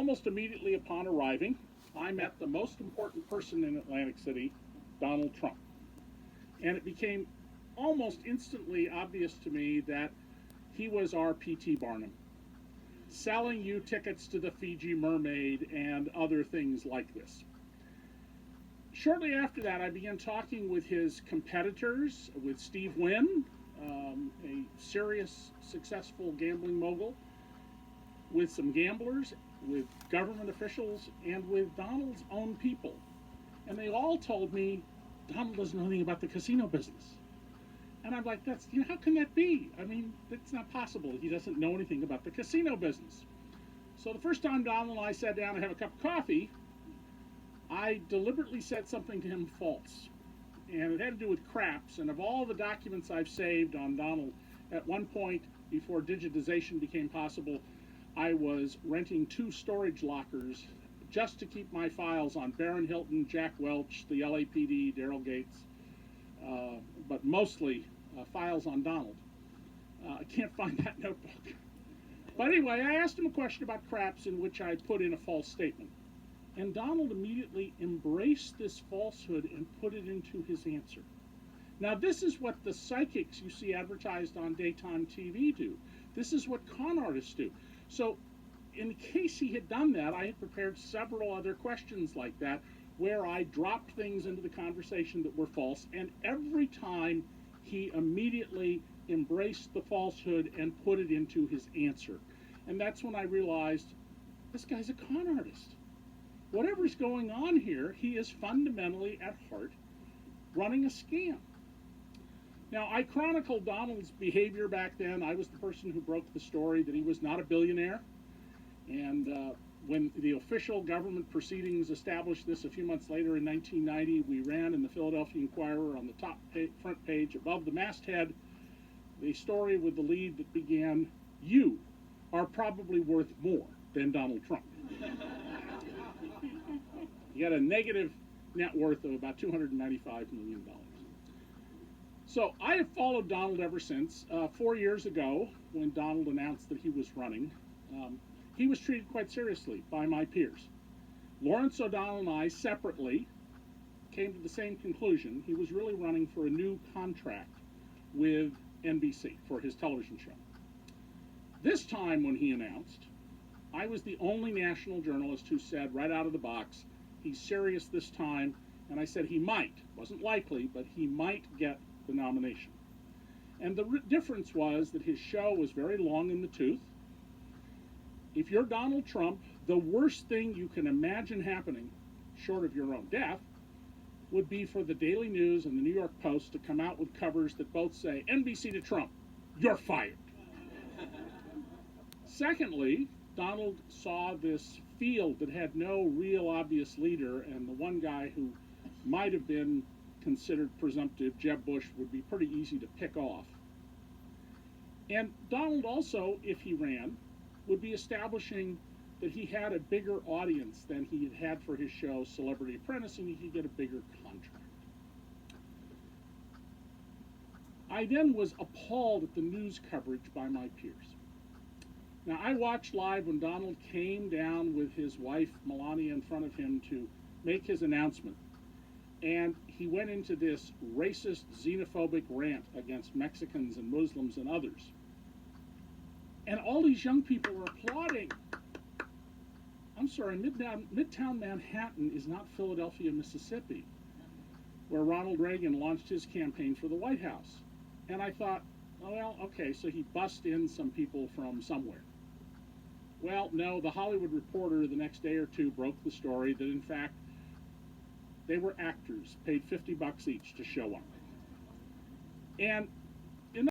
almost immediately upon arriving, I met the most important person in Atlantic City, Donald Trump. And it became almost instantly obvious to me that he was our P.T. Barnum, selling you tickets to the Fiji Mermaid and other things like this. Shortly after that, I began talking with his competitors, with Steve Wynn, a serious, successful gambling mogul, with some gamblers, with government officials, and with Donald's own people. And they all told me, Donald doesn't know anything about the casino business. And I'm like, how can that be? I mean, it's not possible. He doesn't know anything about the casino business. So the first time Donald and I sat down to have a cup of coffee, I deliberately said something to him false. And it had to do with craps. And of all the documents I've saved on Donald, at one point, before digitization became possible, I was renting 2 storage lockers just to keep my files on Barron Hilton, Jack Welch, the LAPD, Daryl Gates, but mostly files on Donald. I can't find that notebook. But anyway, I asked him a question about craps in which I put in a false statement. And Donald immediately embraced this falsehood and put it into his answer. Now, this is what the psychics you see advertised on daytime TV do. This is what con artists do. So, in case he had done that, I had prepared several other questions like that where I dropped things into the conversation that were false, and every time he immediately embraced the falsehood and put it into his answer. And that's when I realized, this guy's a con artist. Whatever's going on here, he is fundamentally, at heart, running a scam. Now, I chronicled Donald's behavior back then. I was the person who broke the story that he was not a billionaire. And when the official government proceedings established this a few months later in 1990, we ran in the Philadelphia Inquirer on the top front page above the masthead the story with the lead that began, "You are probably worth more than Donald Trump." He had a negative net worth of about $295 million. So I have followed Donald ever since. 4 years ago, when Donald announced that he was running, he was treated quite seriously by my peers. Lawrence O'Donnell and I separately came to the same conclusion. He was really running for a new contract with NBC for his television show. This time when he announced, I was the only national journalist who said right out of the box, he's serious this time, and I said he might, wasn't likely, but he might get the nomination. And the difference was that his show was very long in the tooth. If you're Donald Trump, the worst thing you can imagine happening, short of your own death, would be for the Daily News and the New York Post to come out with covers that both say, NBC to Trump, you're fired. Secondly, Donald saw this field that had no real obvious leader, and the one guy who might have been considered presumptive, Jeb Bush, would be pretty easy to pick off. And Donald also, if he ran, would be establishing that he had a bigger audience than he had had for his show Celebrity Apprentice, and he could get a bigger contract. I then was appalled at the news coverage by my peers. Now, I watched live when Donald came down with his wife, Melania, in front of him to make his announcement. And he went into this racist, xenophobic rant against Mexicans and Muslims and others. And all these young people were applauding. I'm sorry, Midtown Manhattan is not Philadelphia, Mississippi, where Ronald Reagan launched his campaign for the White House. And I thought, oh, well, okay, so he bussed in some people from somewhere. Well, no, the Hollywood Reporter the next day or two broke the story that, in fact, they were actors, paid $50 each to show up. And